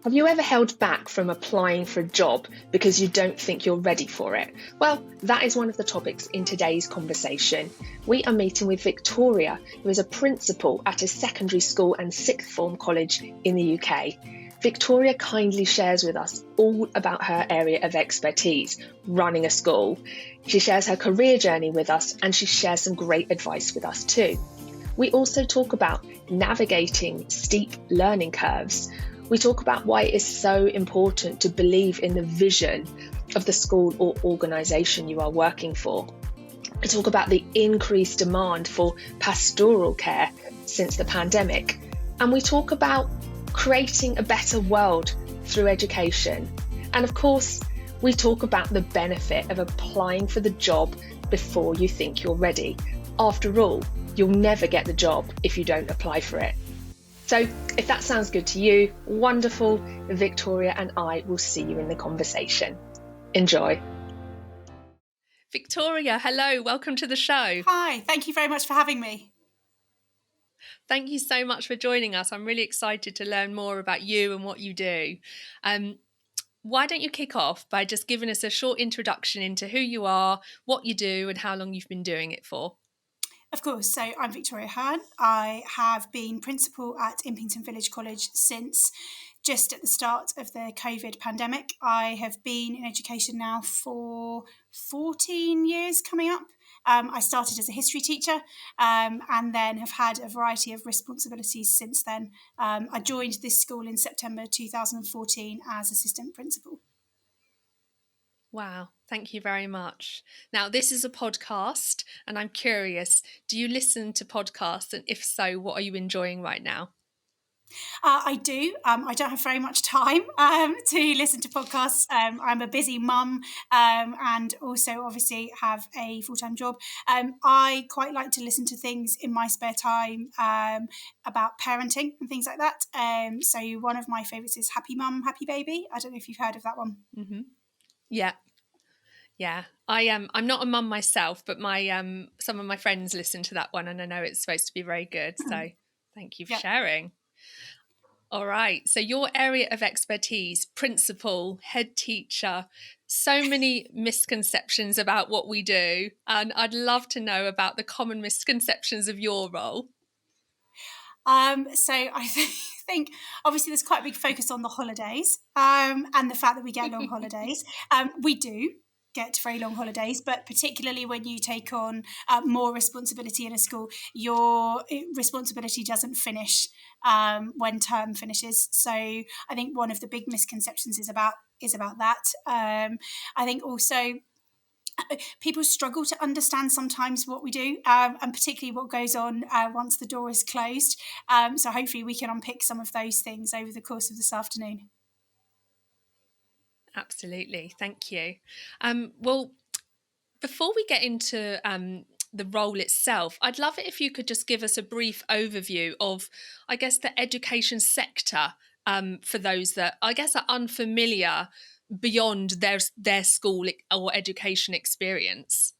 Have you ever held back from applying for a job because you don't think you're ready for it? Well, that is one of the topics in today's conversation. We are meeting with Victoria, who is a principal at a secondary school and sixth form college in the UK. Victoria kindly shares with us all about her area of expertise, running a school. She shares her career journey with us, and she shares some great advice with us too. We also talk about navigating steep learning curves. We talk about why it is so important to believe in the vision of the school or organisation you are working for. We talk about the increased demand for pastoral care since the pandemic. And we talk about creating a better world through education. And of course, we talk about the benefit of applying for the job before you think you're ready. After all, you'll never get the job if you don't apply for it. So if that sounds good to you, wonderful. Victoria and I will see you in the conversation. Enjoy. Victoria, hello, welcome to the show. Hi, thank you very much for having me. Thank you so much for joining us. I'm really excited to learn more about you and what you do. Why don't you kick off by just giving us a short introduction into who you are, what you do, and how long you've been doing it for? Of course, so I'm Victoria Hearn. I have been principal at Impington Village College since just at the start of the COVID pandemic. I have been in education now for 14 years coming up. I started as a history teacher and then have had a variety of responsibilities since then. I joined this school in September 2014 as assistant principal. Wow, thank you very much. Now, this is a podcast, and I'm curious, do you listen to podcasts? And if so, what are you enjoying right now? I do. I don't have very much time to listen to podcasts. I'm a busy mum and also obviously have a full-time job. I quite like to listen to things in my spare time about parenting and things like that. So one of my favourites is Happy Mum, Happy Baby. I don't know if you've heard of that one. Mm-hmm. Yeah. I'm not a mum myself, but my some of my friends listen to that one, and I know it's supposed to be very good. So thank you for sharing. All right. So your area of expertise, principal, head teacher, so many misconceptions about what we do. And I'd love to know about the common misconceptions of your role. So I think obviously there's quite a big focus on the holidays and the fact that we get long holidays. We do get very long holidays, but particularly when you take on more responsibility in a school, your responsibility doesn't finish when term finishes. So I think one of the big misconceptions is about that. I think also people struggle to understand sometimes what we do and particularly what goes on once the door is closed. So hopefully we can unpick some of those things over the course of this afternoon. Absolutely. Thank you. Well, before we get into the role itself, I'd love it if you could just give us a brief overview of, I guess, the education sector for those that, I guess, are unfamiliar beyond their school or education experience.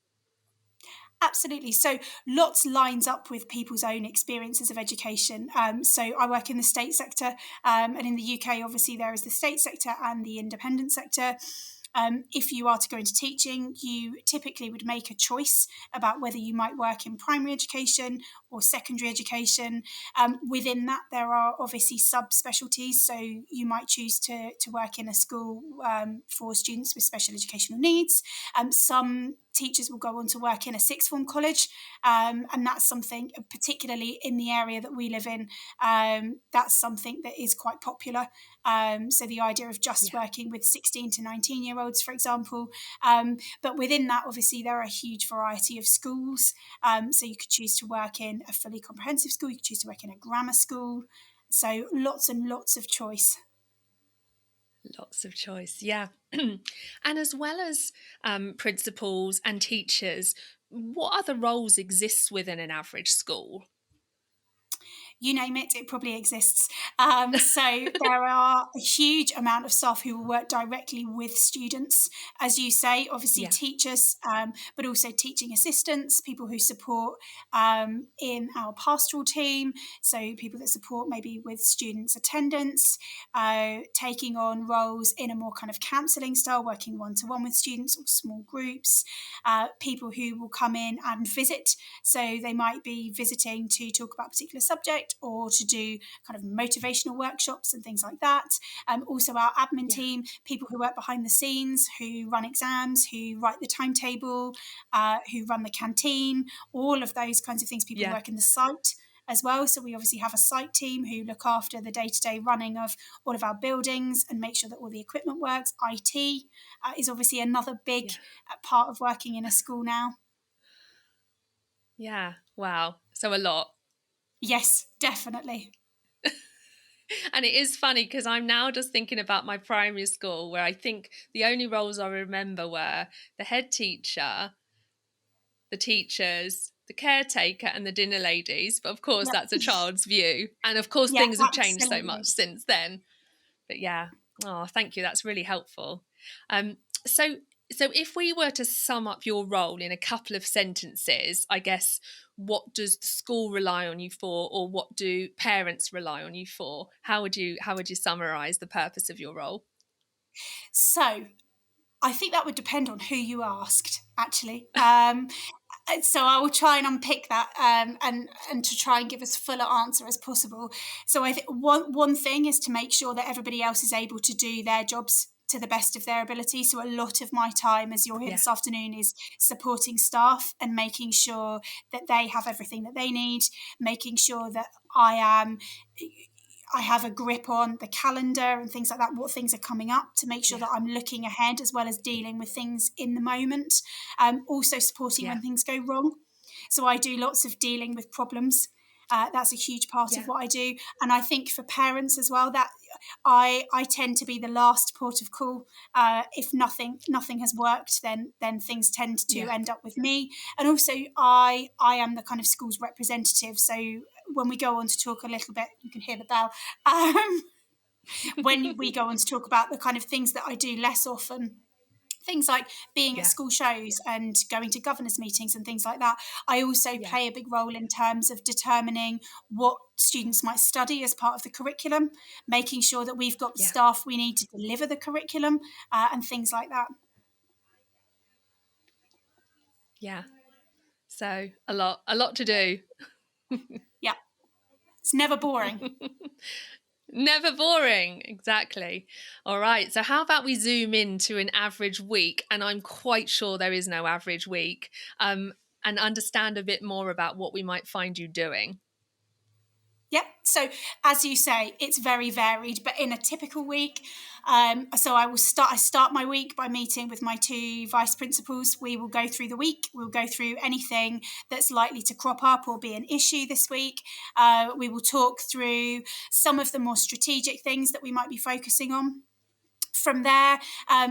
Absolutely. So lots lines up with people's own experiences of education. So I work in the state sector, and in the UK, obviously, there is the state sector and the independent sector. If you are to go into teaching, you typically would make a choice about whether you might work in primary education or secondary education. Within that, there are obviously subspecialties. So you might choose to work in a school for students with special educational needs. Some teachers will go on to work in a sixth form college, and that's something, particularly in the area that we live in, that's something that is quite popular. So the idea of just working with 16 to 19-year-olds, for example. But within that, obviously, there are a huge variety of schools. So you could choose to work in a fully comprehensive school, you could choose to work in a grammar school. So lots and lots of choice. Lots of choice, yeah. And as well as principals and teachers, what other roles exist within an average school? you name it, it probably exists. So there are a huge amount of staff who will work directly with students, as you say, obviously Yeah. teachers, but also teaching assistants, people who support in our pastoral team, so people that support maybe with students' attendance, taking on roles in a more kind of counselling style, working one-to-one with students or small groups, people who will come in and visit. So they might be visiting to talk about a particular subject or to do kind of motivational workshops and things like that. Also our admin Yeah. team, people who work behind the scenes, who run exams, who write the timetable, who run the canteen, all of those kinds of things. People who Yeah. work in the site as well. So we obviously have a site team who look after the day-to-day running of all of our buildings and make sure that all the equipment works. IT is obviously another big Yeah. part of working in a school now. Yeah. Wow. So a lot. Yes, definitely. And it is funny because I'm now just thinking about my primary school, where I think the only roles I remember were the head teacher, the teachers, the caretaker, and the dinner ladies. But of course, Yep. that's a child's view. And of course, Yeah, things have changed so much absolutely. since then. But yeah, oh, thank you. That's really helpful. Um, so, so if we were to sum up your role in a couple of sentences, I guess, what does the school rely on you for, or what do parents rely on you for? How would you summarize the purpose of your role? So I think that would depend on who you asked, actually. So I will try and unpick that and to try and give as full an answer as possible. So I think one thing is to make sure that everybody else is able to do their jobs to the best of their ability. So a lot of my time, as you're here Yeah, this afternoon, is supporting staff and making sure that they have everything that they need, making sure that I have a grip on the calendar and things like that, what things are coming up, to make sure yeah, that I'm looking ahead as well as dealing with things in the moment. Also supporting yeah, when things go wrong. So I do lots of dealing with problems. That's a huge part of yeah, what I do. And I think for parents as well, that I tend to be the last port of call. If nothing has worked, then things tend to yeah. end up with me. And also I am the kind of school's representative. So when we go on to talk a little bit, you can hear the bell. Um, when we go on to talk about the kind of things that I do less often, things like being at Yeah, school shows and going to governors meetings and things like that, I also yeah, play a big role in terms of determining what students might study as part of the curriculum, making sure that we've got the yeah, staff we need to deliver the curriculum, and things like that. yeah. So a lot to do. Yeah, it's never boring. Never boring. Exactly. All right. So, how about we zoom into an average week? And I'm quite sure there is no average week, and understand a bit more about what we might find you doing. Yep. So as you say, it's very varied. But in a typical week, so I start my week by meeting with my two vice principals. We will go through the week. We'll go through anything that's likely to crop up or be an issue this week. We will talk through some of the more strategic things that we might be focusing on. From there,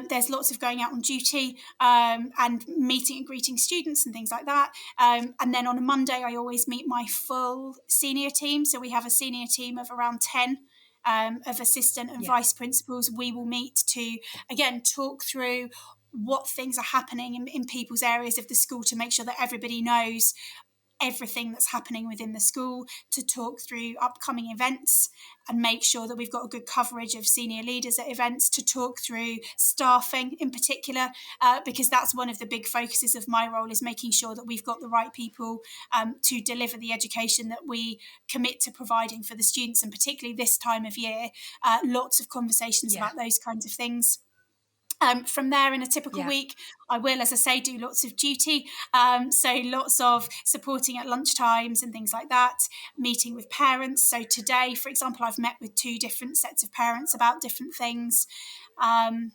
there's lots of going out on duty and meeting and greeting students and things like that. And then on a Monday, I always meet my full senior team. So we have a senior team of around 10 of assistant and Yeah. vice principals. We will meet to, again, talk through what things are happening in people's areas of the school to make sure that everybody knows everything that's happening within the school, to talk through upcoming events and make sure that we've got a good coverage of senior leaders at events, to talk through staffing in particular, because that's one of the big focuses of my role, is making sure that we've got the right people to deliver the education that we commit to providing for the students, and particularly this time of year, lots of conversations Yeah. about those kinds of things. From there, in a typical Yeah. week, I will, as I say, do lots of duty. So lots of supporting at lunch times and things like that, meeting with parents. So today, for example, I've met with two different sets of parents about different things. Um,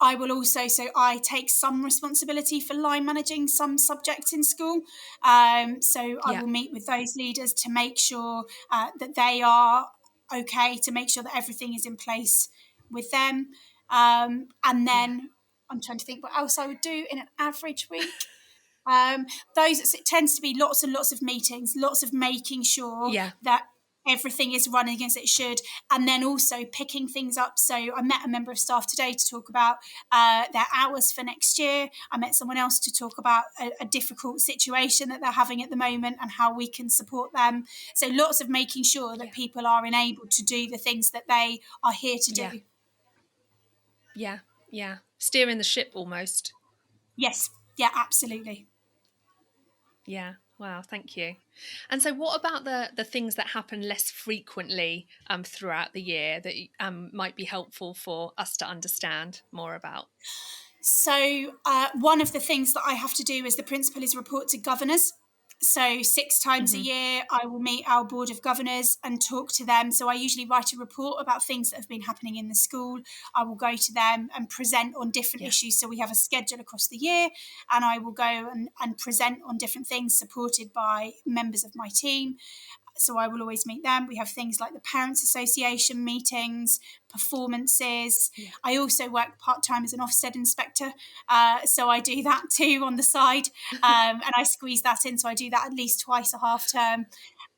I will also, so I take some responsibility for line managing some subjects in school. So I Yeah. will meet with those leaders to make sure that they are okay, to make sure that everything is in place with them. And Yeah. then I'm trying to think what else I would do in an average week. Um, those it tends to be lots and lots of meetings, lots of making sure Yeah. that everything is running as it should, and then also picking things up. So I met a member of staff today to talk about their hours for next year. I met someone else to talk about a difficult situation that they're having at the moment and how we can support them. So lots of making sure that Yeah. people are enabled to do the things that they are here to Yeah. do. Yeah. Yeah. Steering the ship almost. Yes, yeah, absolutely. Yeah. Wow. Thank you. And so, what about the things that happen less frequently throughout the year that might be helpful for us to understand more about? So, one of the things that I have to do as the principal is report to governors. So, 6 times a Hmm. year, I will meet our board of governors and talk to them. So, I usually write a report about things that have been happening in the school. I will go to them and present on different Yeah. issues. So, we have a schedule across the year, and I will go and present on different things supported by members of my team. So I will always meet them. We have things like the Parents Association meetings, performances. Yeah. I also work part time as an Ofsted inspector, so I do that too on the side, and I squeeze that in. So I do that at least twice a half term.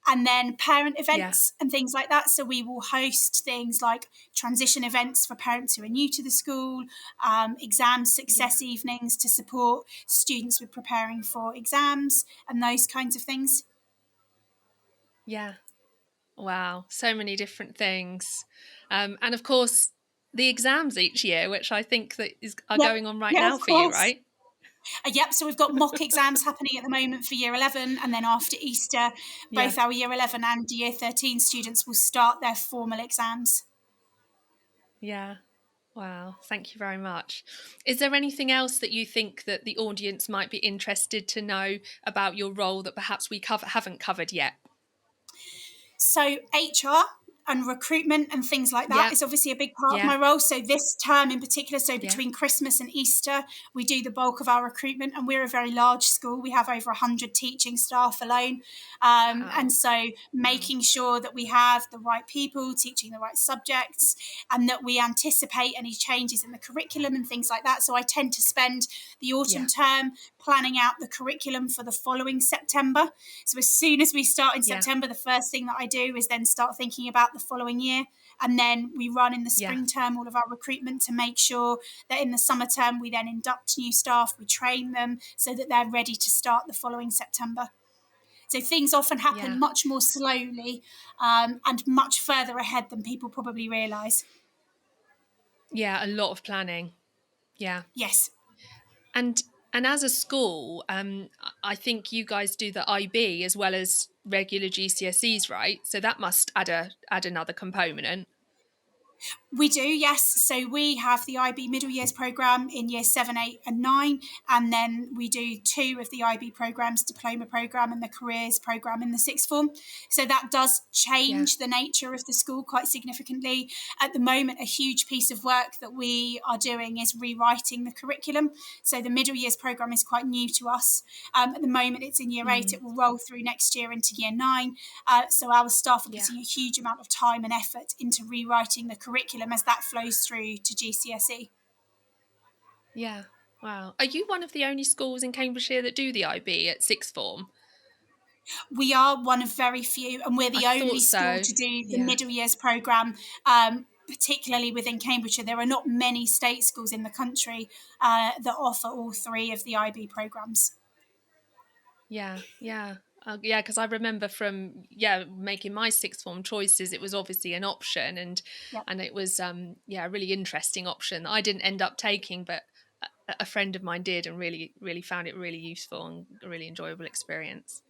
And then parent Yeah. events and things like that. So we will host things like transition events for parents who are new to the school, exam Yeah. success evenings to support students with preparing for exams, and those kinds of things. Yeah. Wow. So many different things. And of course, the exams each year, which I think are Yep. going on right Yeah, now of for you, course. right? Yep. So we've got mock exams happening at the moment for year 11. And then after Easter, Yeah. both our year 11 and year 13 students will start their formal exams. Yeah. Wow. Thank you very much. Is there anything else that you think that the audience might be interested to know about your role that perhaps we haven't covered yet? So HR and recruitment and things like that Yeah. is obviously a big part of Yeah. my role. So this term in particular, so Yeah. between Christmas and Easter, we do the bulk of our recruitment, and we're a very large school. We have over 100 teaching staff alone, and Wow. so Wow. making sure that we have the right people teaching the right subjects, and that we anticipate any changes in the curriculum and things like that. So I tend to spend the autumn Yeah. term planning out the curriculum for the following September. So as soon as we start in Yeah. September, the first thing that I do is then start thinking about the following year. And then we run in the Yeah. spring term all of our recruitment to make sure that in the summer term we then induct new staff, we train them so that they're ready to start the following September. So things often happen Yeah. much more slowly, and much further ahead than people probably realise. Yeah. A lot of planning. Yeah. Yes. And and as a school, I think you guys do the IB as well as regular GCSEs, right? So that must add another component. We do, yes. So we have the IB middle years programme in year 7, 8, and 9. And then we do 2 of the IB programmes, diploma programme and the careers programme in the sixth form. So that does Yeah. change the nature of the school quite significantly. At the moment, a huge piece of work that we are doing is rewriting the curriculum. So the middle years programme is quite new to us. At the moment, it's in year 8. Mm. It will roll through next year into year 9. So our staff are Yeah. putting a huge amount of time and effort into rewriting the curriculum as that flows through to GCSE. Yeah. Wow. Are you one of the only schools in Cambridgeshire that do the IB at sixth form? We are one of very few, and we're I the only thought school so. to do the Yeah. middle years programme, particularly within Cambridgeshire. There are not many state schools in the country that offer all 3 of the IB programmes. Yeah. Yeah. Yeah, because I remember from making my sixth form choices, it was obviously an option, and Yep. it was a really interesting option that I didn't end up taking, but a friend of mine did, and really found it really useful and a really enjoyable experience.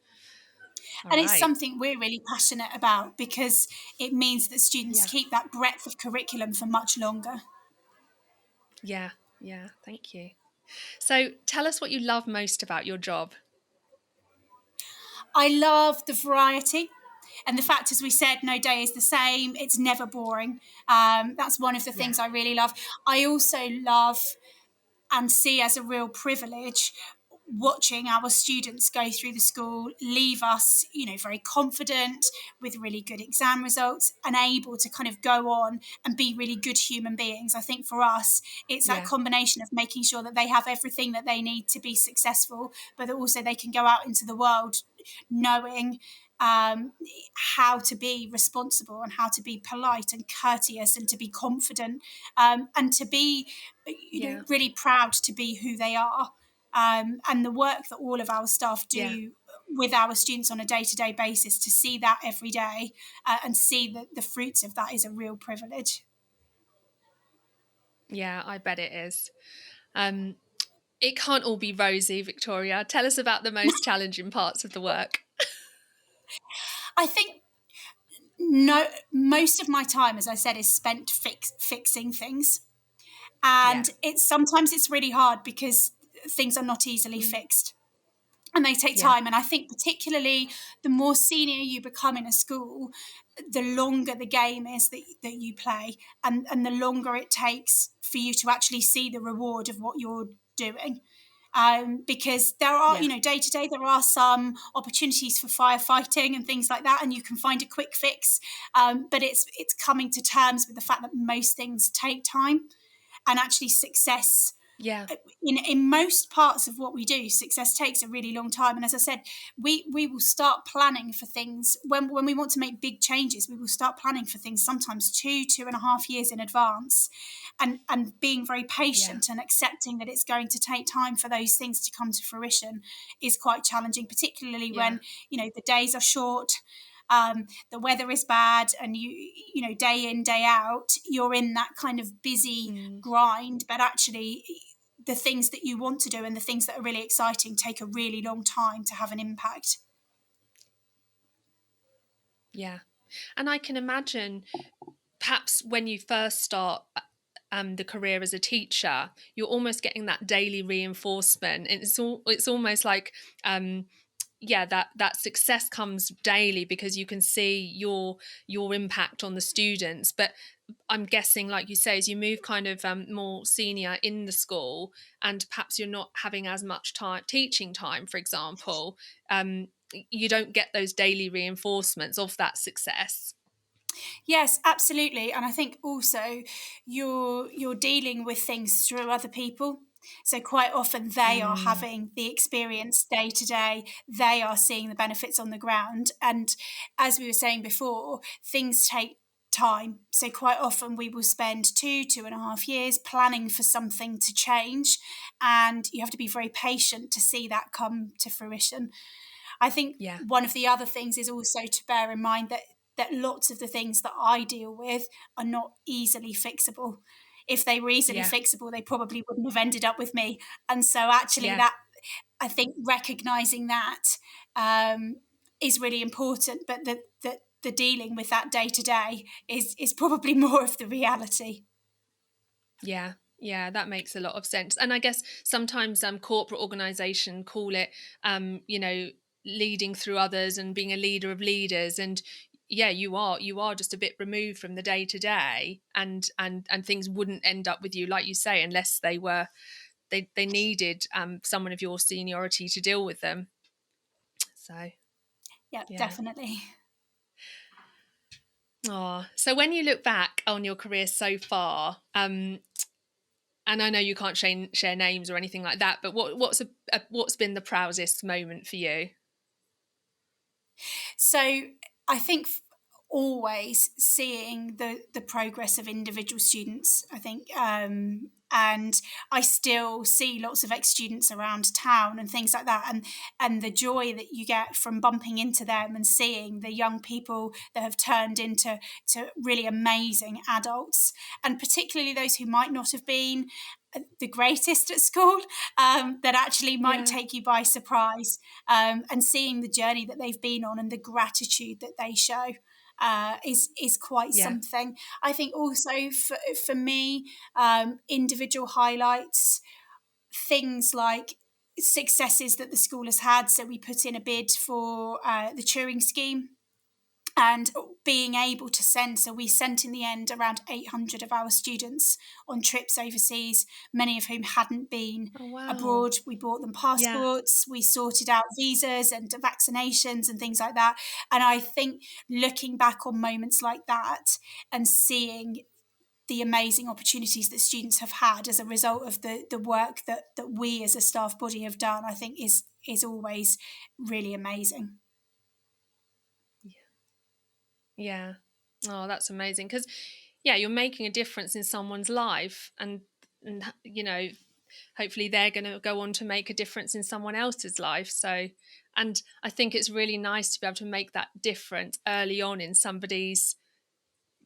All And it's right. something we're really passionate about because it means that students Yeah. keep that breadth of curriculum for much longer. Yeah. Yeah. Thank you. So tell us what you love most about your job. I love the variety. And the fact, as we said, no day is the same. It's never boring. That's one of the Yeah. things I really love. I also love and see as a real privilege watching our students go through the school, leave us, very confident with really good exam results and able to kind of go on and be really good human beings. I think for us, it's that Yeah. combination of making sure that they have everything that they need to be successful, but that also they can go out into the world knowing how to be responsible and how to be polite and courteous and to be confident, and to be Yeah. really proud to be who they are, and the work that all of our staff Yeah. do with our students on a day-to-day basis, to see that every day, and see the fruits of that, is a real privilege. Yeah, I bet it is. Um, it can't all be rosy, Victoria. Tell us about the most challenging parts of the work. I think no, most of my time, as I said, is spent fixing things, Yeah. and sometimes it's really hard because things are not easily Mm. fixed and they take Yeah. time. And I think particularly the more senior you become in a school, the longer the game is that you play, and the longer it takes for you to actually see the reward of what you're doing. Because there are, Yeah. day to day, there are some opportunities for firefighting and things like that, and you can find a quick fix. But it's coming to terms with the fact that most things take time, and actually success, Yeah. in most parts of what we do, success takes a really long time. And as I said, we will start planning for things when we want to make big changes. We will start planning for things sometimes 2.5 years in advance, and being very Yeah. patient and accepting that it's going to take time for those things to come to fruition is quite challenging, particularly Yeah. when the days are short. The weather is bad, and day in day out you're in that kind of busy Mm. grind, but actually the things that you want to do and the things that are really exciting take a really long time to have an impact. Yeah. And I can imagine perhaps when you first start the career as a teacher, you're almost getting that daily reinforcement. And it's almost like yeah, that success comes daily because you can see your impact on the students. But I'm guessing, like you say, as you move kind of more senior in the school, and perhaps you're not having as much time teaching time, for example, you don't get those daily reinforcements of that success. Yes, absolutely. And I think also you're dealing with things through other people. So quite often they are Mm. having the experience day to day. They are seeing the benefits on the ground. And as we were saying before, things take time. So quite often we will spend 2.5 years planning for something to change. And you have to be very patient to see that come to fruition. I think Yeah. one of the other things is also to bear in mind that lots of the things that I deal with are not easily fixable. If they were easily Yeah. fixable, they probably wouldn't have ended up with me. And so, actually, Yeah. that, I think, recognizing that, um, is really important. But the dealing with that day to day is probably more of the reality. Yeah, yeah, that makes a lot of sense. And I guess sometimes corporate organization call it leading through others and being a leader of leaders. And yeah, you are just a bit removed from the day to day, and things wouldn't end up with you, like you say, unless they needed someone of your seniority to deal with them. So Yeah, yeah. definitely. Oh, so when you look back on your career so far, and I know you can't share names or anything like that, but what's been the proudest moment for you? So I think always seeing the progress of individual students. I think, and I still see lots of ex students around town and things like that, and the joy that you get from bumping into them and seeing the young people that have turned into really amazing adults, and particularly those who might not have been the greatest at school, that actually might Yeah, take you by surprise, and seeing the journey that they've been on and the gratitude that they show, is quite yeah, something. I think also for me, individual highlights, things like successes that the school has had. So we put in a bid for the Turing scheme, and being able to send. So we sent in the end around 800 of our students on trips overseas, many of whom hadn't been Oh, wow. abroad. We bought them Yeah. passports, we sorted out visas and vaccinations and things like that. And I think looking back on moments like that and seeing the amazing opportunities that students have had as a result of the work that we as a staff body have done, I think is always really amazing. Yeah. Oh, that's amazing. Because, yeah, you're making a difference in someone's life, and hopefully they're going to go on to make a difference in someone else's life. So, and I think it's really nice to be able to make that difference early on in somebody's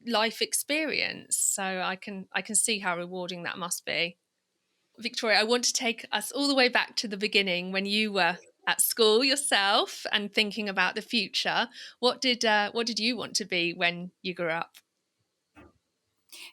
life experience. So I can see how rewarding that must be. Victoria, I want to take us all the way back to the beginning when you were at school yourself and thinking about the future. What did you want to be when you grew up?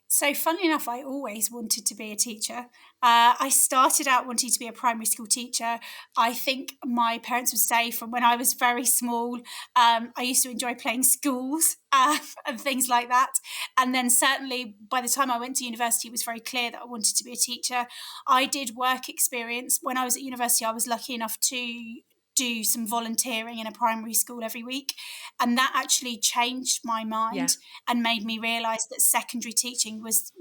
So, funnily enough, I always wanted to be a teacher. I started out wanting to be a primary school teacher. I think my parents would say from when I was very small, I used to enjoy playing schools and things like that. And then, certainly, by the time I went to university, it was very clear that I wanted to be a teacher. I did work experience. When I was at university, I was lucky enough to do some volunteering in a primary school every week. And that actually changed my Yeah. mind and made me realise that secondary teaching was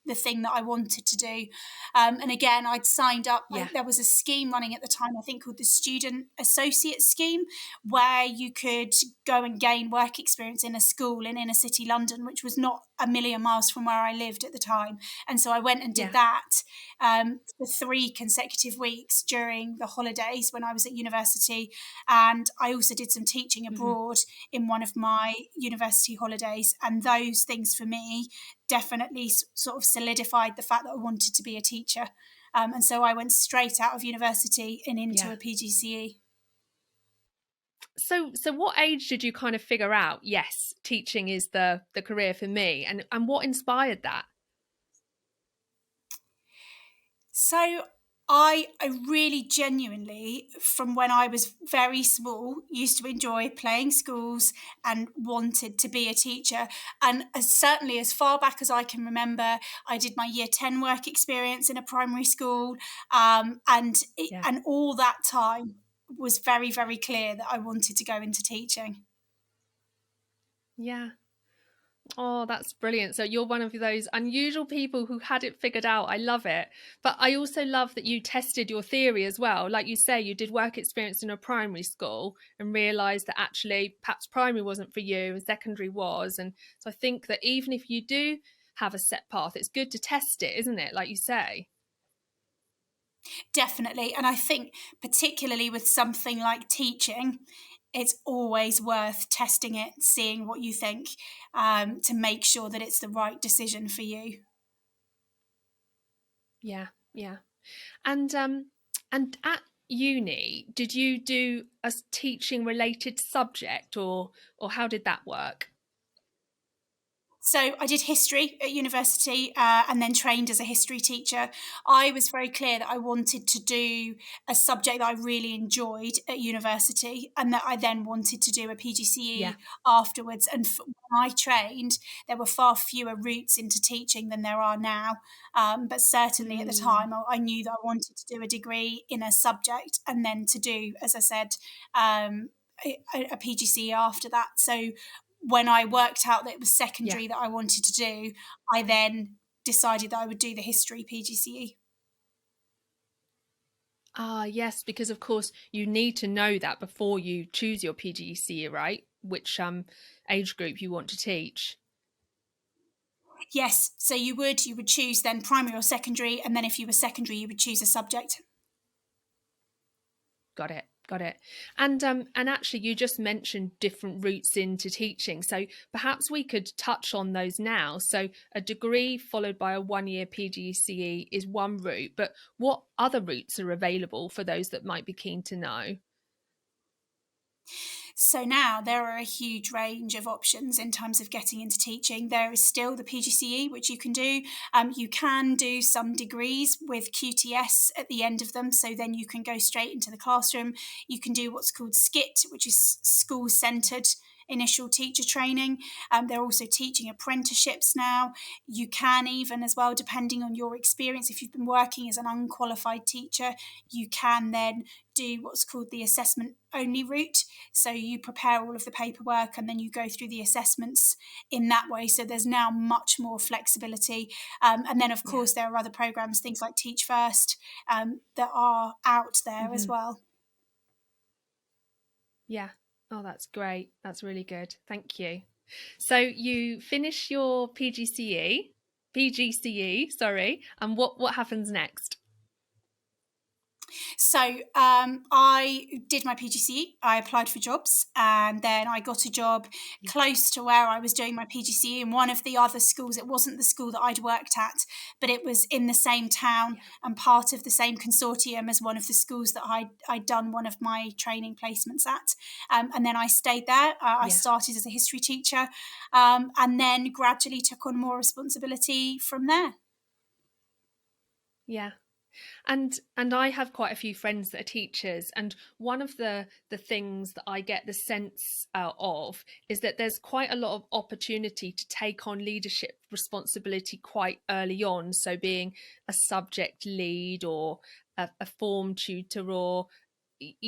the thing that I wanted to do. And again, I'd signed up. Yeah. There was a scheme running at the time, I think, called the Student Associate Scheme, where you could go and gain work experience in a school in inner city London, which was not a million miles from where I lived at the time. And so I went and did Yeah. that for 3 consecutive weeks during the holidays when I was at university. And I also did some teaching Hmm. abroad in one of my university holidays. And those things for me definitely sort of solidified the fact that I wanted to be a teacher. And so I went straight out of university and into Yeah. a PGCE. So what age did you kind of figure out, yes, teaching is the career for me, and what inspired that? So I really genuinely, from when I was very small, used to enjoy playing schools and wanted to be a teacher. And certainly as far back as I can remember, I did my year 10 work experience in a primary school. Yeah. And all that time was very, very clear that I wanted to go into teaching. Yeah. Oh, that's brilliant. So you're one of those unusual people who had it figured out. I love it. But I also love that you tested your theory as well. Like you say, you did work experience in a primary school and realized that actually perhaps primary wasn't for you and secondary was. And so I think that even if you do have a set path, it's good to test it, isn't it? Like you say. Definitely. And I think, particularly with something like teaching, it's always worth testing it, seeing what you think, to make sure that it's the right decision for you. Yeah. Yeah. And at uni, did you do a teaching related subject, or how did that work? So I did history at university and then trained as a history teacher. I was very clear that I wanted to do a subject that I really enjoyed at university and that I then wanted to do a Yeah. PGCE afterwards. And when I trained, there were far fewer routes into teaching than there are now. But certainly at the Mm, time, I knew that I wanted to do a degree in a subject and then to do, as I said, um, a PGCE after that. So when I worked out that it was yeah. secondary that I wanted to do, I then decided that I would do the history PGCE. Ah, yes, because of course you need to know that before you choose your PGCE, right? Which age group you want to teach. Yes, so you would choose then primary or secondary, and then if you were secondary, you would choose a subject. Got it. Got it. And actually you just mentioned different routes into teaching. So perhaps we could touch on those now. So a degree followed by a 1 year PGCE is one route, but what other routes are available for those that might be keen to know? So now there are a huge range of options in terms of getting into teaching. There is still the PGCE, which you can do. You can do some degrees with QTS at the end of them. So then you can go straight into the classroom. You can do what's called SKIT, which is school Yeah. centred initial teacher training. They're also teaching apprenticeships now. You can even, as well, depending on your experience, if you've been working as an unqualified teacher, you can then do what's called the assessment only route. So you prepare all of the paperwork and then you go through the assessments in that way. So there's now much more flexibility. And then, of course, there are other programs, things like Teach First, that are out there as well. Yeah. Oh, that's great. That's really good. Thank you. So you finish your PGCE, sorry, and what happens next? So I did my PGCE, I applied for jobs, and then I got a job close to where I was doing my PGCE in one of the other schools. It wasn't the school that I'd worked at, but it was in the same town and part of the same consortium as one of the schools that I'd done one of my training placements at. And then I stayed there. I started as a history teacher, and then gradually took on more responsibility from there. Yeah. And I have quite a few friends that are teachers, and one of the things that I get the sense of is that there's quite a lot of opportunity to take on leadership responsibility quite early on. So being a subject lead or a form tutor, or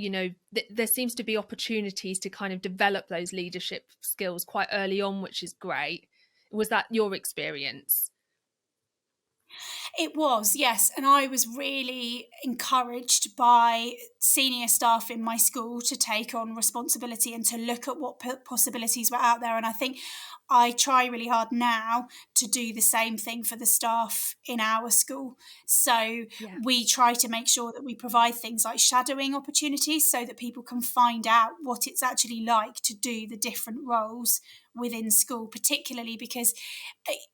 there seems to be opportunities to kind of develop those leadership skills quite early on, which is great. Was that your experience? It was, yes. And I was really encouraged by senior staff in my school to take on responsibility and to look at what possibilities were out there. And I think I try really hard now to do the same thing for the staff in our school. So we try to make sure that we provide things like shadowing opportunities so that people can find out what it's actually like to do the different roles within school, particularly because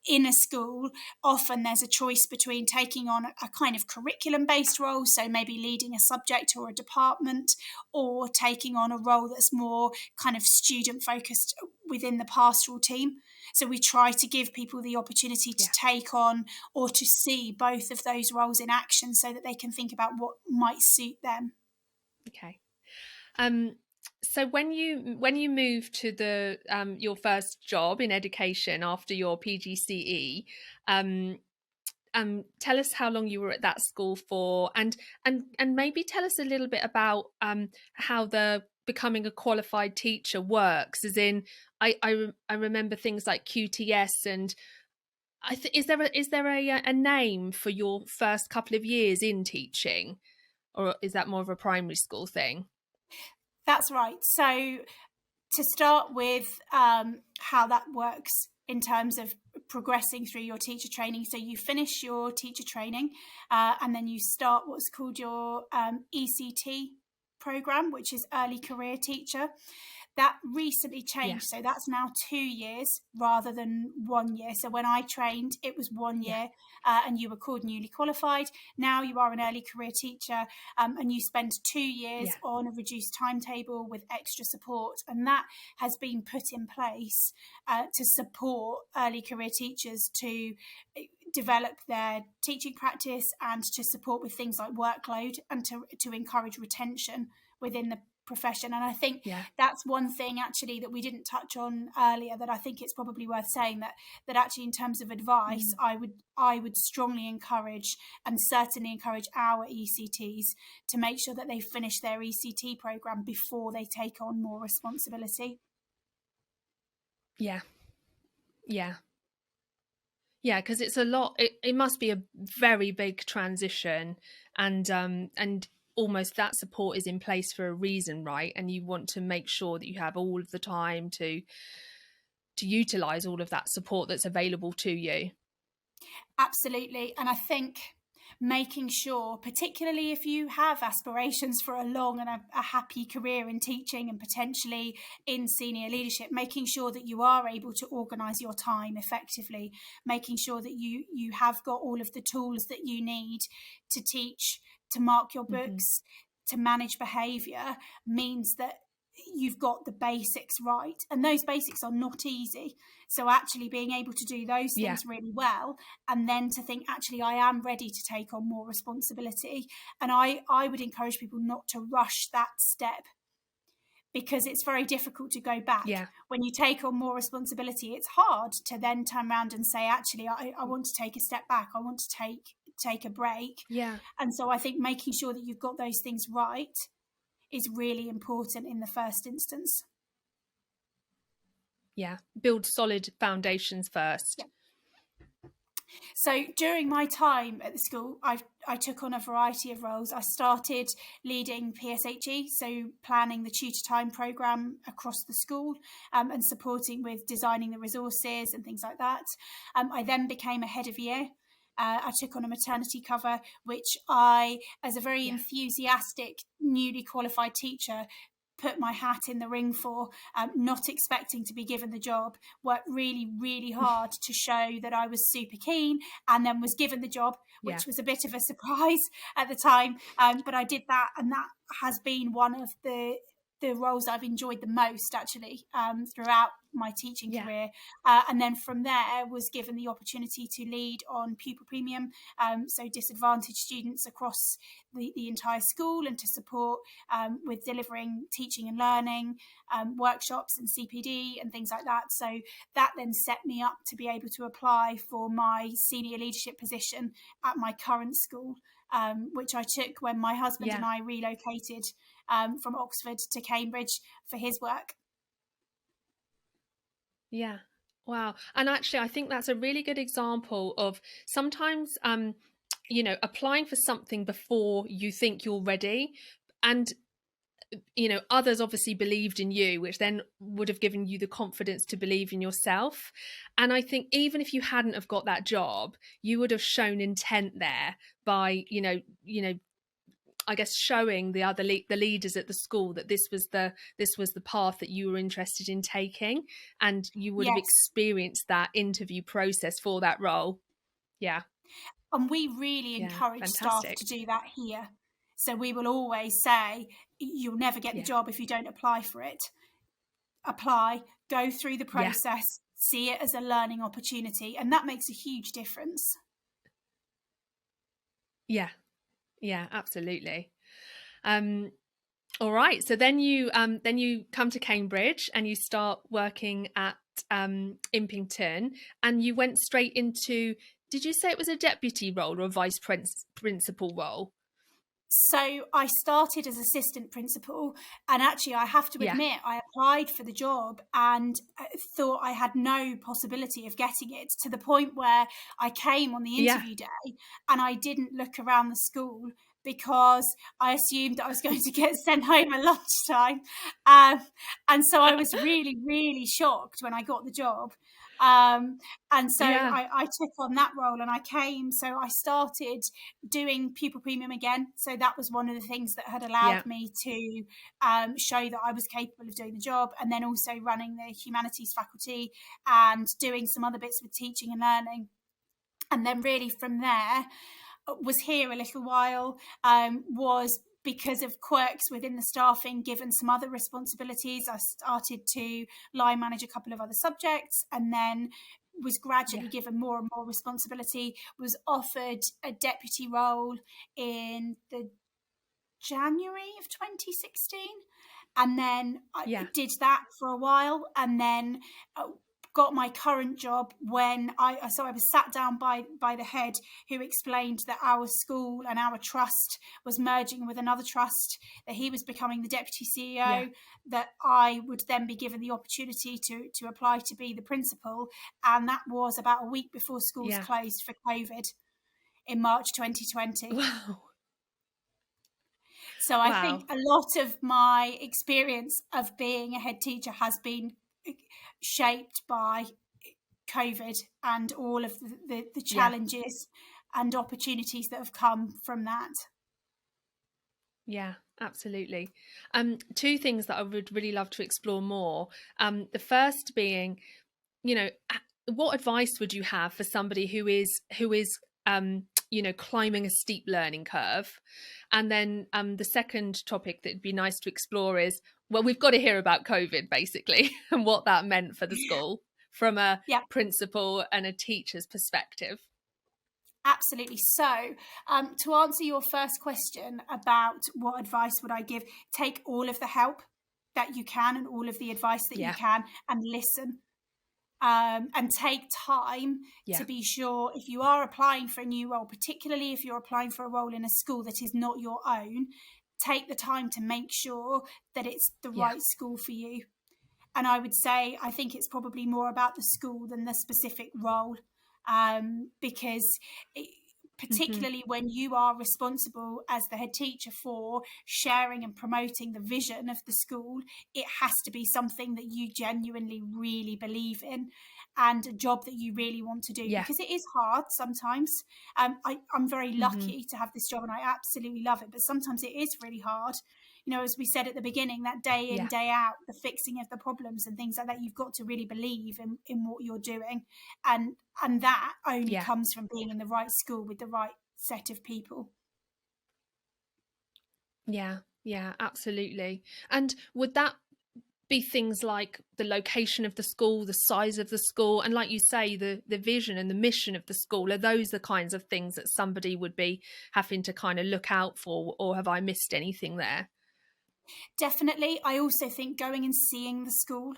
in a school, often there's a choice between taking on a kind of curriculum-based role, so maybe leading a subject or a department, or taking on a role that's more kind of student-focused within the pastoral team. So we try to give people the opportunity to take on or to see both of those roles in action so that they can think about what might suit them. Okay. So when you moved to the your first job in education after your PGCE, tell us how long you were at that school for, and maybe tell us a little bit about how the becoming a qualified teacher works. As in, I remember things like QTS, and is there a name for your first couple of years in teaching, or is that more of a primary school thing? That's right. So to start with, how that works in terms of progressing through your teacher training. So you finish your teacher training and then you start what's called your ECT program, which is Early Career Teacher. That recently changed. So that's now 2 years rather than 1 year. So when I trained, it was 1 year and you were called newly qualified. Now you are an early career teacher and you spend 2 years on a reduced timetable with extra support. And that has been put in place to support early career teachers to develop their teaching practice and to support with things like workload and to encourage retention within the profession. And I think that's one thing actually that we didn't touch on earlier that I think it's probably worth saying, that actually in terms of advice, I would strongly encourage and certainly encourage our ECTs to make sure that they finish their ECT program before they take on more responsibility. Yeah, because it's a lot. It must be a very big transition, and almost that support is in place for a reason, right? And you want to make sure that you have all of the time to utilize all of that support that's available to you. Absolutely. And I think making sure, particularly if you have aspirations for a long and a happy career in teaching and potentially in senior leadership, making sure that you are able to organise your time effectively, making sure that you have got all of the tools that you need to teach, to mark your books, to manage behaviour, means that you've got the basics right. And those basics are not easy. So actually being able to do those things really well, and then to think, actually, I am ready to take on more responsibility. And I would encourage people not to rush that step, because it's very difficult to go back. Yeah. When you take on more responsibility, it's hard to then turn around and say, actually, I want to take a step back. I want to take a break. Yeah. And so I think making sure that you've got those things right is really important in the first instance. Yeah. Build solid foundations first. Yeah. So during my time at the school, I took on a variety of roles. I started leading PSHE, so planning the tutor time programme across the school, and supporting with designing the resources and things like that. I then became a head of year. I took on a maternity cover, which I, as a very enthusiastic, newly qualified teacher, put my hat in the ring for, not expecting to be given the job, worked really, really hard to show that I was super keen, and then was given the job, which was a bit of a surprise at the time. But I did that, and that has been one of the roles I've enjoyed the most, actually, throughout my teaching career. And then from there was given the opportunity to lead on pupil premium, so disadvantaged students across the entire school, and to support with delivering teaching and learning workshops and CPD and things like that. So that then set me up to be able to apply for my senior leadership position at my current school, which I took when my husband and I relocated from Oxford to Cambridge for his work. Yeah. Wow. And actually, I think that's a really good example of sometimes, applying for something before you think you're ready. And, others obviously believed in you, which then would have given you the confidence to believe in yourself. And I think even if you hadn't have got that job, you would have shown intent there by, I guess showing the other the leaders at the school that this was the path that you were interested in taking, and you would have experienced that interview process for that role. Yeah. And we really encourage staff to do that here. So we will always say, you'll never get the job if you don't apply for it. Apply, go through the process, see it as a learning opportunity, and that makes a huge difference. Yeah. Yeah, absolutely. All right. So then you come to Cambridge and you start working at Impington, and you went straight into, did you say it was a deputy role or a vice principal role? So I started as assistant principal, and actually I have to admit, I applied for the job and thought I had no possibility of getting it, to the point where I came on the interview day and I didn't look around the school because I assumed that I was going to get sent home at lunchtime. And so I was really, really shocked when I got the job. And so I took on that role, and I came. So I started doing pupil premium again. So that was one of the things that had allowed me to show that I was capable of doing the job, and then also running the humanities faculty and doing some other bits with teaching and learning. And then really from there, was here a little while, was because of quirks within the staffing, given some other responsibilities. I started to line manage a couple of other subjects, and then was gradually given more and more responsibility, was offered a deputy role in the January of 2016. And then I did that for a while, and then got my current job when I was sat down by the head, who explained that our school and our trust was merging with another trust, that he was becoming the deputy CEO, that I would then be given the opportunity to apply to be the principal. And that was about a week before schools closed for COVID in March 2020. Wow. So I think a lot of my experience of being a head teacher has been shaped by COVID and all of the challenges and opportunities that have come from that. Yeah, absolutely. Two things that I would really love to explore more. The first being, what advice would you have for somebody who is climbing a steep learning curve? And then the second topic that'd be nice to explore is, well, we've got to hear about COVID, basically, and what that meant for the school from a principal and a teacher's perspective. Absolutely. So to answer your first question about what advice would I give, take all of the help. that you can and all of the advice that you Yeah. can, and listen. And take time Yeah. to be sure, if you are applying for a new role, particularly if you're applying for a role in a school that is not your own, take the time to make sure that it's the Yeah. right school for you. And I would say, I think it's probably more about the school than the specific role, because Hmm. particularly when you are responsible as the head teacher for sharing and promoting the vision of the school, it has to be something that you genuinely really believe in, and a job that you really want to do, Yeah. because it is hard sometimes. I'm very Hmm. lucky to have this job and I absolutely love it, but sometimes it is really hard. As we said at the beginning, that day in, Yeah. day out, the fixing of the problems and things like that, you've got to really believe in what you're doing. And that only Yeah. comes from being in the right school with the right set of people. Yeah. Yeah, absolutely. And would that be things like the location of the school, the size of the school, and like you say, the vision and the mission of the school? Are those the kinds of things that somebody would be having to kind of look out for, or have I missed anything there? Definitely. I also think going and seeing the school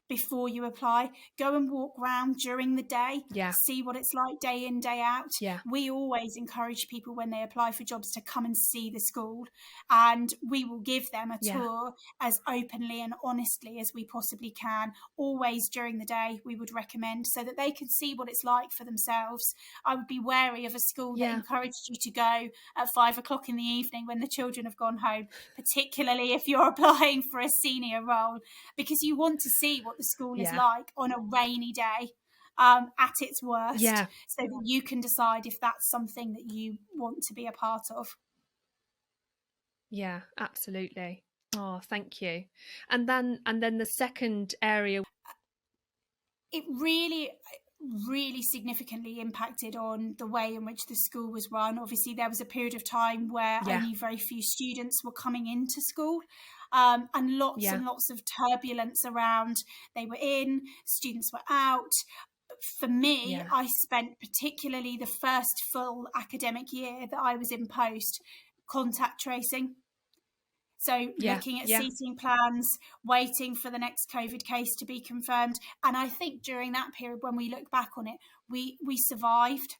before you apply, go and walk around during the day, Yeah. see what it's like day in, day out. Yeah. We always encourage people when they apply for jobs to come and see the school, and we will give them a Yeah. tour as openly and honestly as we possibly can. Always during the day, we would recommend, so that they can see what it's like for themselves. I would be wary of a school that Yeah. encouraged you to go at 5 o'clock in the evening when the children have gone home, particularly if you're applying for a senior role, because you want to see what the school is Yeah. like on a rainy day, at its worst, Yeah. so that you can decide if that's something that you want to be a part of. Yeah, absolutely. Oh, thank you. And then the second area. It really significantly impacted on the way in which the school was run. Obviously, there was a period of time where Yeah. only very few students were coming into school, and Yeah. lots of turbulence around. They were in, students were out. For me, Yeah. I spent particularly the first full academic year that I was in post contact tracing. So Yeah. looking at Yeah. seating plans, waiting for the next COVID case to be confirmed. And I think during that period, when we look back on it, we survived,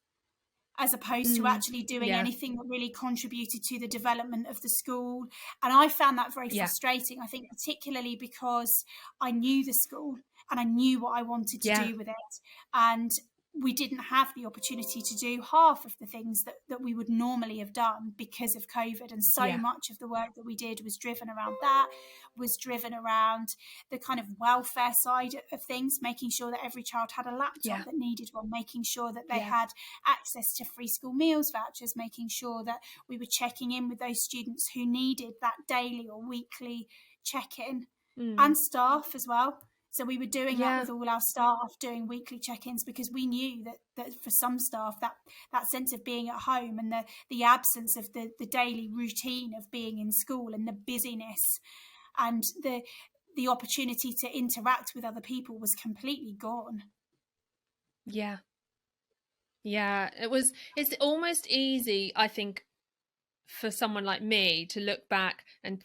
as opposed to Mm. actually doing Yeah. anything that really contributed to the development of the school. And I found that very Yeah. frustrating, I think, particularly because I knew the school and I knew what I wanted to Yeah. do with it. And we didn't have the opportunity to do half of the things that we would normally have done because of COVID. And so Yeah. much of the work that we did was driven around that, was driven around the kind of welfare side of things, making sure that every child had a laptop Yeah. that needed one, making sure that they Yeah. had access to free school meals vouchers, making sure that we were checking in with those students who needed that daily or weekly check-in, Mm. and staff as well. So we were doing that Yeah. with all our staff, doing weekly check-ins, because we knew that for some staff, that sense of being at home and the absence of the daily routine of being in school and the busyness and the opportunity to interact with other people was completely gone. Yeah. Yeah. It's almost easy, I think, for someone like me to look back and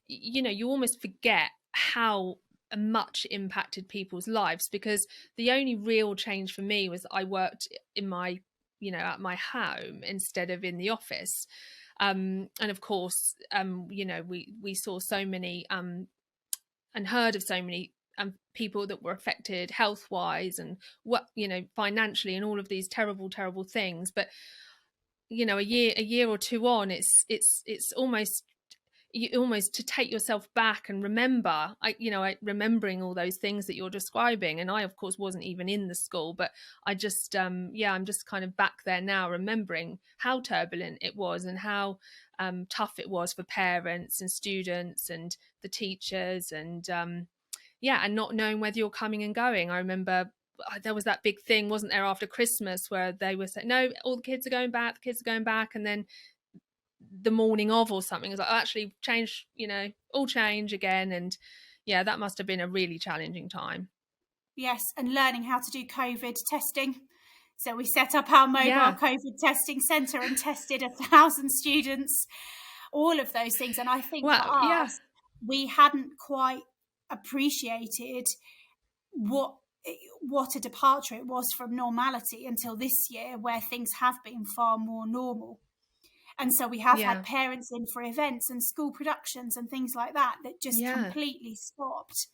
you almost forget how much impacted people's lives, because the only real change for me was I worked in my at my home instead of in the office. And of course, we saw so many and heard of so many people that were affected health wise and what financially and all of these terrible things. But a year or two on, it's almost you almost to take yourself back and remember remembering all those things that you're describing. And I of course wasn't even in the school, but I just I'm just kind of back there now, remembering how turbulent it was and how tough it was for parents and students and the teachers, and and not knowing whether you're coming and going. I remember there was that big thing, wasn't there, after Christmas, where they were saying, no, all the kids are going back, and then the morning of or something, it's like, oh, actually change, all change again. And yeah, that must have been a really challenging time. Yes, and learning how to do COVID testing. So we set up our mobile Yeah. COVID testing centre and tested 1,000 students, all of those things. And I think for Well, yeah. us, we hadn't quite appreciated what a departure it was from normality until this year, where things have been far more normal. And so we have had Yeah. parents in for events and school productions and things like that just Yeah. completely stopped.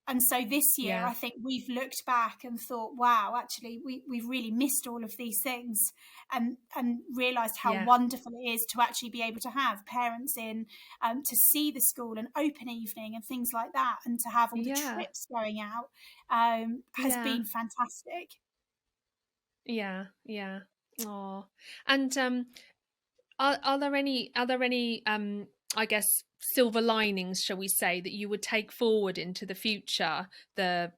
And so this year, Yeah. I think we've looked back and thought, wow, actually, we've really missed all of these things, and realised how Yeah. wonderful it is to actually be able to have parents in, to see the school and open evening and things like that, and to have all the Yeah. trips going out, has Yeah. been fantastic. Yeah. Yeah. Oh. And are there any I guess silver linings, shall we say, that you would take forward into the future, the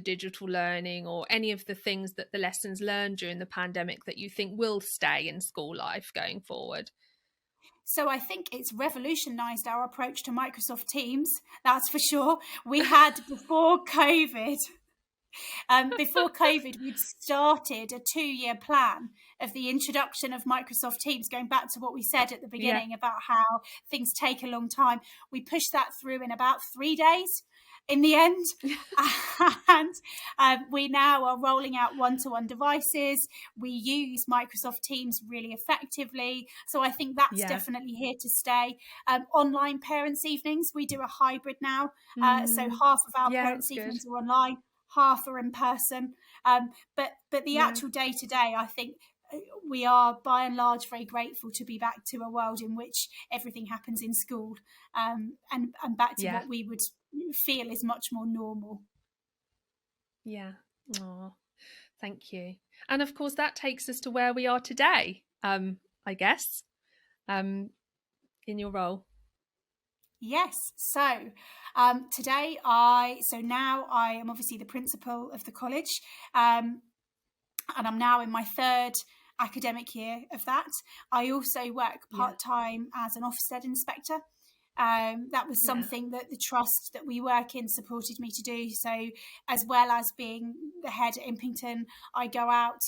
digital learning, or any of the things, that the lessons learned during the pandemic, that you think will stay in school life going forward? So I think it's revolutionised our approach to Microsoft Teams. That's for sure. We had before COVID, we'd started a 2-year plan of the introduction of Microsoft Teams, going back to what we said at the Yeah. beginning about how things take a long time. We pushed that through in about 3 days in the end. And we now are rolling out one-to-one devices. We use Microsoft Teams really effectively. So I think that's Yeah. definitely here to stay. Online parents' evenings, we do a hybrid now. So Mm. half of our Yeah, that's parents' good. evenings are online, half are in person. But the Yeah. actual day to day, I think we are by and large very grateful to be back to a world in which everything happens in school, and back to Yeah. what we would feel is much more normal. Yeah. Oh, thank you. And of course, that takes us to where we are today, I guess, um, in your role. Yes. So now I am obviously the principal of the college, and I'm now in my third academic year of that. I also work Yeah. part time as an Ofsted inspector. That was Yeah. something that the trust that we work in supported me to do. So, as well as being the head at Impington, I go out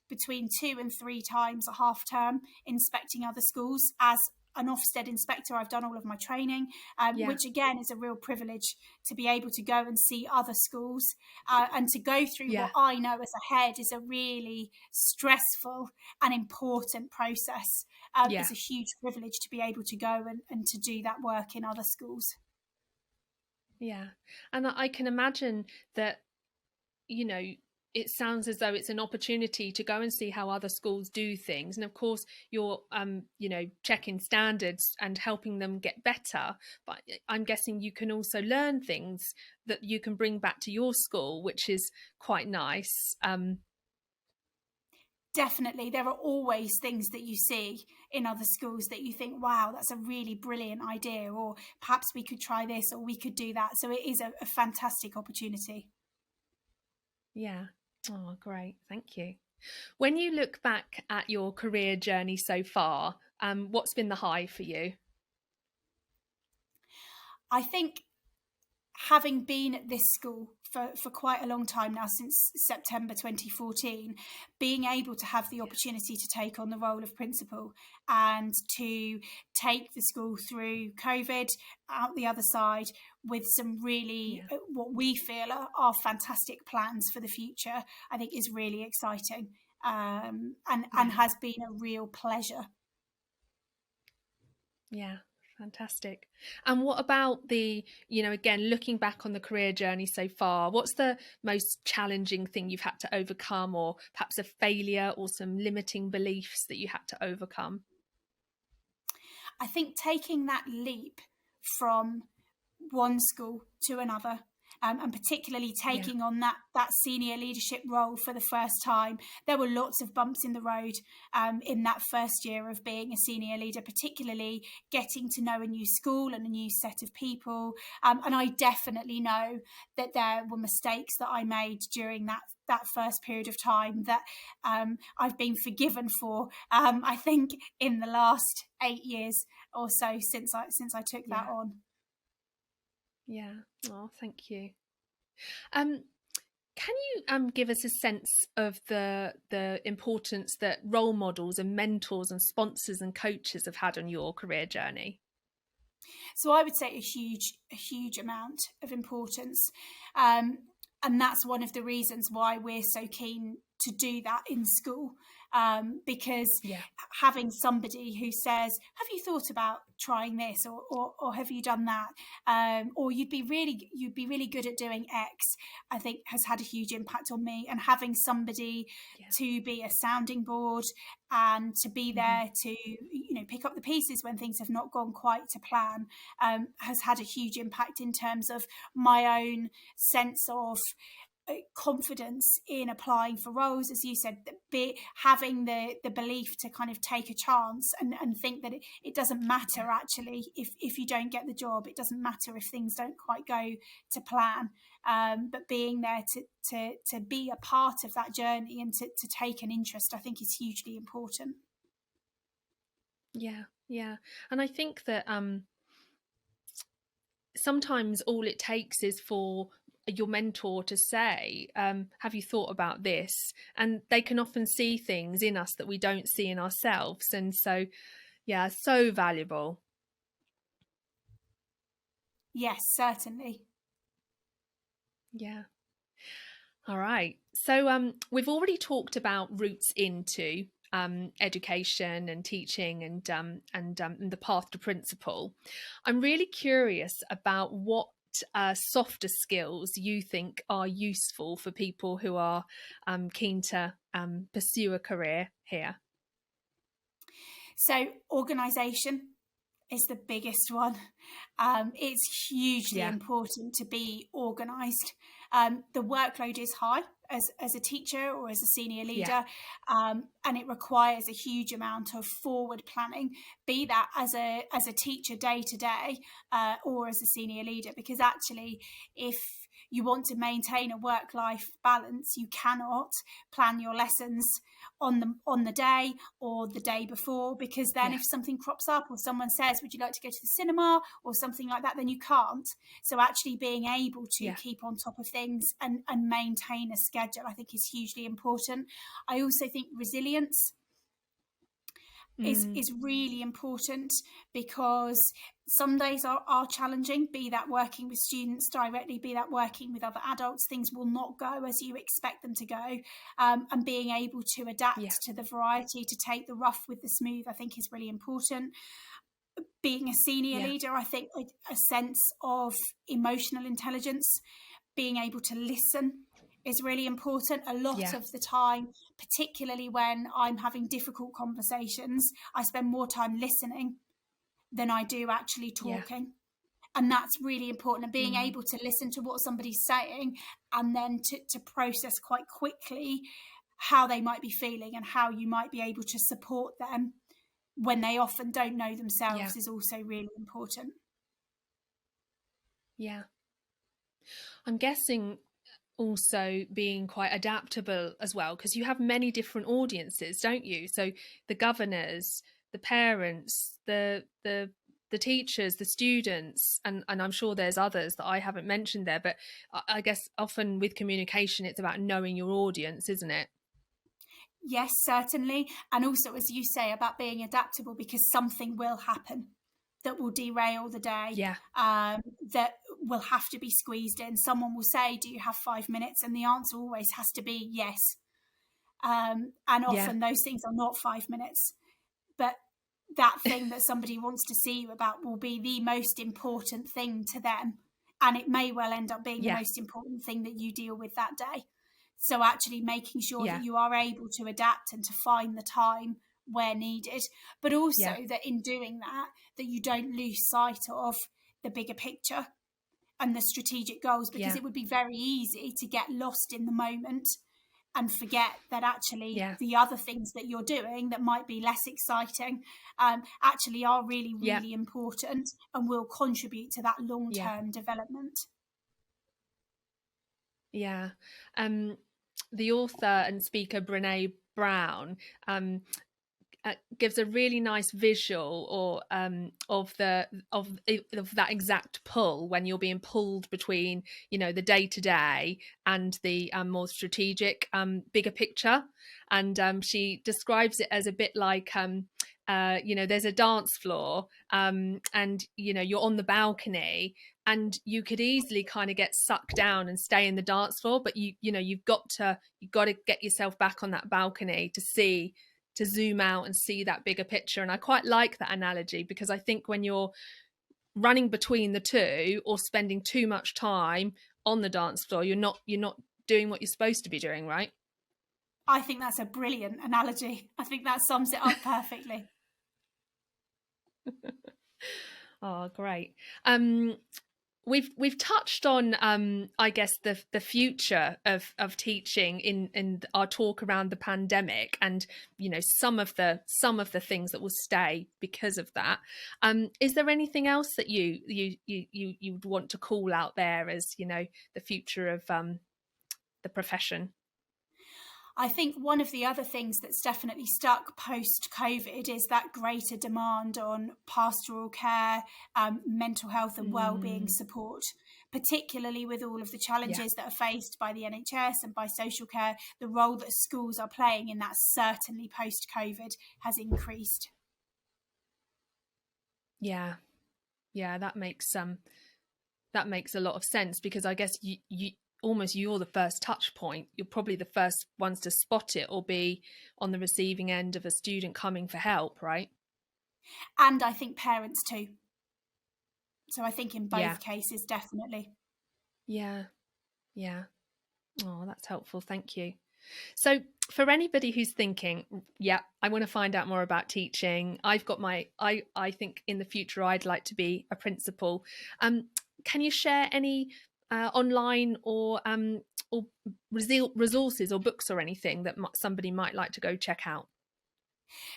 between 2 and 3 times a half term inspecting other schools as an Ofsted inspector. I've done all of my training, Yeah. which again is a real privilege to be able to go and see other schools, and to go through Yeah. what I know as a head is a really stressful and important process. Yeah. It's a huge privilege to be able to go and to do that work in other schools. Yeah. And I can imagine that, you know, it sounds as though it's an opportunity to go and see how other schools do things. And of course, you're, checking standards and helping them get better. But I'm guessing you can also learn things that you can bring back to your school, which is quite nice. Definitely, there are always things that you see in other schools that you think, wow, that's a really brilliant idea, or perhaps we could try this, or we could do that. So it is a fantastic opportunity. Yeah. Oh, great. Thank you. When you look back at your career journey so far, what's been the high for you? I think, having been at this school for quite a long time now, since September 2014, being able to have the opportunity to take on the role of principal and to take the school through COVID out the other side with some really, Yeah. what we feel are fantastic plans for the future, I think is really exciting, and Yeah. has been a real pleasure. Yeah. Fantastic. And what about again, looking back on the career journey so far, what's the most challenging thing you've had to overcome, or perhaps a failure or some limiting beliefs that you had to overcome? I think taking that leap from one school to another, and particularly Yeah. taking on that senior leadership role for the first time. There were lots of bumps in the road, in that first year of being a senior leader, particularly getting to know a new school and a new set of people. And I definitely know that there were mistakes that I made during that first period of time that, I've been forgiven for. I think in the last 8 years or so since I took that Yeah. on. Yeah. Oh, thank you. Um, can you give us a sense of the importance that role models and mentors and sponsors and coaches have had on your career journey? So I would say a huge amount of importance. And that's one of the reasons why we're so keen to do that in school, because Yeah. having somebody who says, have you thought about trying this, or have you done that, or you'd be really good at doing X, I think has had a huge impact on me. And having somebody to be a sounding board and to be there to pick up the pieces when things have not gone quite to plan, has had a huge impact in terms of my own sense of confidence in applying for roles, as you said, having the belief to kind of take a chance and think that it doesn't matter actually if you don't get the job. It doesn't matter if things don't quite go to plan, but being there to be a part of that journey and to take an interest, I think, is hugely important. Yeah. And I think that sometimes all it takes is for your mentor to say, have you thought about this? And they can often see things in us that we don't see in ourselves. And so, yeah, so valuable. Yes, certainly. Yeah. All right. So we've already talked about routes into education and teaching and the path to principal. I'm really curious about what softer skills you think are useful for people who are keen to pursue a career here. So organisation is the biggest one. It's hugely important to be organised. The workload is high as a teacher or as a senior leader, and it requires a huge amount of forward planning, be that as a teacher day to day, or as a senior leader, because actually if you want to maintain a work-life balance, you cannot plan your lessons on the day or the day before, because then if something crops up or someone says, would you like to go to the cinema or something like that, then you can't. So actually being able to keep on top of things and maintain a schedule, I think, is hugely important. I also think resilience is really important, because some days are challenging, be that working with students directly, be that working with other adults. Things will not go as you expect them to go, and being able to adapt to the variety, to take the rough with the smooth, I think, is really important. Being a senior leader, I think a sense of emotional intelligence, being able to listen is really important. A lot of the time, particularly when I'm having difficult conversations, I spend more time listening than I do actually talking. And that's really important. And being able to listen to what somebody's saying and then to process quite quickly how they might be feeling and how you might be able to support them when they often don't know themselves is also really important. Yeah. I'm guessing also being quite adaptable as well, because you have many different audiences, don't you? So the governors, the parents, the teachers, the students, and I'm sure there's others that I haven't mentioned there, but I guess often with communication it's about knowing your audience, isn't it? Yes, certainly. And also, as you say, about being adaptable, because something will happen that will derail the day, that will have to be squeezed in. Someone will say, do you have 5 minutes? And the answer always has to be yes. And often those things are not 5 minutes. But that thing that somebody wants to see you about will be the most important thing to them. And it may well end up being the most important thing that you deal with that day. So actually making sure that you are able to adapt and to find the time where needed, but also that in doing that you don't lose sight of the bigger picture and the strategic goals, because it would be very easy to get lost in the moment and forget that actually the other things that you're doing that might be less exciting actually are really, really important and will contribute to that long-term development. The author and speaker Brene Brown gives a really nice visual of that exact pull, when you're being pulled between the day to day and the more strategic bigger picture, and she describes it as a bit like there's a dance floor, and you're on the balcony, and you could easily kind of get sucked down and stay in the dance floor, but you've got to get yourself back on that balcony to zoom out and see that bigger picture. And I quite like that analogy, because I think when you're running between the two or spending too much time on the dance floor, you're not doing what you're supposed to be doing, right? I think that's a brilliant analogy. I think that sums it up perfectly. Oh, great. We've touched on I guess the future of teaching in our talk around the pandemic, and some of the things that will stay because of that. Is there anything else that you would want to call out there as the future of the profession? I think one of the other things that's definitely stuck post-COVID is that greater demand on pastoral care, mental health and wellbeing support, particularly with all of the challenges that are faced by the NHS and by social care. The role that schools are playing in that, certainly post-COVID, has increased. Yeah, that makes a lot of sense, because I guess you're the first touch point. You're probably the first ones to spot it or be on the receiving end of a student coming for help, right? And I think parents too. So I think in both cases, definitely. Yeah. Oh, that's helpful. Thank you. So for anybody who's thinking, I want to find out more about teaching, I've got I think in the future I'd like to be a principal. Can you share any online or resources or books or anything that somebody might like to go check out?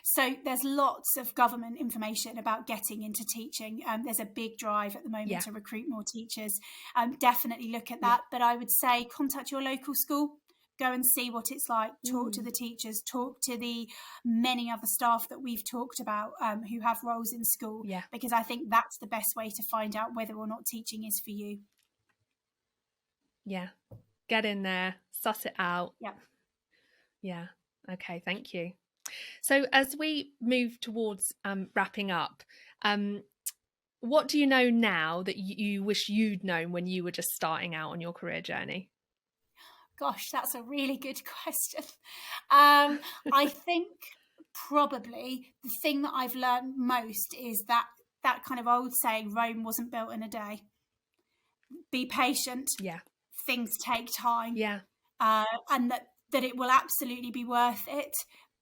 So there's lots of government information about getting into teaching. There's a big drive at the moment to recruit more teachers. Definitely look at that. But I would say contact your local school. Go and see what it's like. Talk to the teachers. Talk to the many other staff that we've talked about who have roles in school. Because I think that's the best way to find out whether or not teaching is for you. Yeah. Get in there. Suss it out. Yeah. Okay, thank you. So as we move towards wrapping up, what do you know now that you wish you'd known when you were just starting out on your career journey? Gosh, that's a really good question. I think probably the thing that I've learned most is that kind of old saying, Rome wasn't built in a day. Be patient. Things take time. And that it will absolutely be worth it,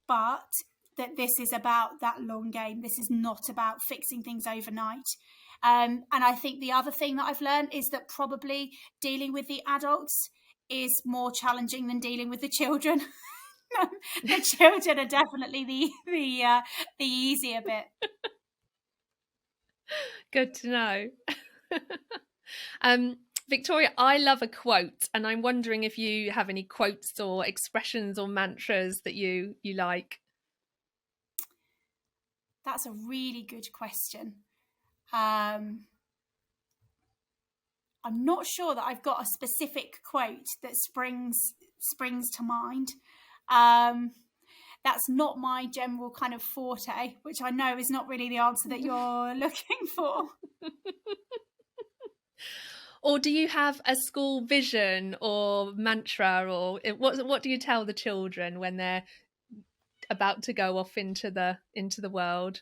but that this is about that long game. This is not about fixing things overnight. And I think the other thing that I've learned is that probably dealing with the adults is more challenging than dealing with the children. The children are definitely the easier bit. Good to know. Victoria, I love a quote, and I'm wondering if you have any quotes or expressions or mantras that you like. That's a really good question. I'm not sure that I've got a specific quote that springs to mind. That's not my general kind of forte, which I know is not really the answer that you're looking for. Or do you have a school vision or mantra, or what do you tell the children when they're about to go off into the world?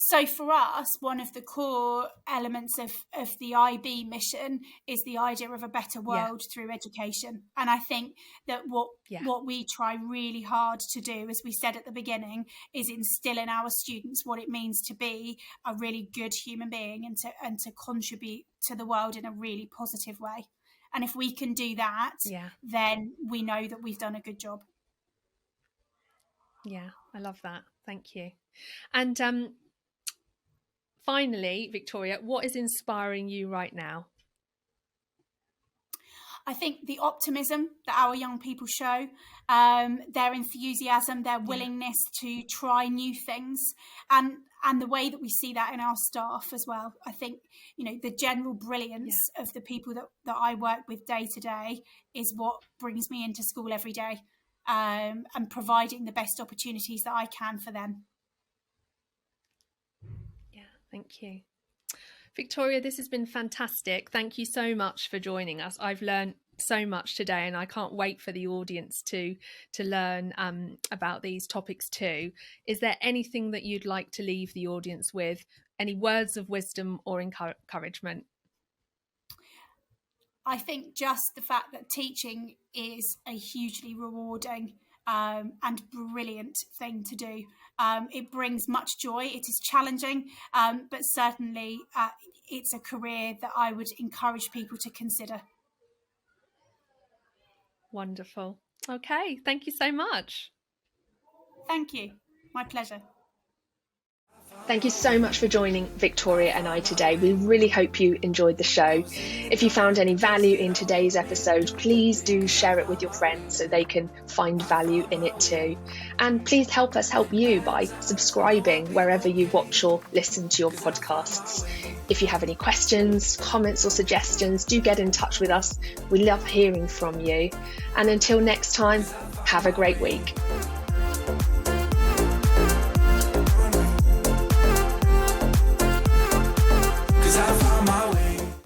So for us, one of the core elements of the IB mission is the idea of a better world through education. And I think that what we try really hard to do, as we said at the beginning, is instill in our students what it means to be a really good human being and to contribute to the world in a really positive way. And if we can do that, then we know that we've done a good job. Yeah, I love that. Thank you. And finally, Victoria, what is inspiring you right now? I think the optimism that our young people show, their enthusiasm, their willingness to try new things, and the way that we see that in our staff as well. I think, the general brilliance of the people that I work with day to day is what brings me into school every day, and providing the best opportunities that I can for them. Thank you. Victoria, this has been fantastic. Thank you so much for joining us. I've learned so much today, and I can't wait for the audience to learn about these topics too. Is there anything that you'd like to leave the audience with? Any words of wisdom or encouragement? I think just the fact that teaching is a hugely rewarding and brilliant thing to do. It brings much joy. It is challenging, but certainly it's a career that I would encourage people to consider. Wonderful. Okay, thank you so much. Thank you. My pleasure. Thank you so much for joining Victoria and I today. We really hope you enjoyed the show. If you found any value in today's episode, please do share it with your friends so they can find value in it too. And please help us help you by subscribing wherever you watch or listen to your podcasts. If you have any questions, comments or suggestions, do get in touch with us. We love hearing from you. And until next time, have a great week.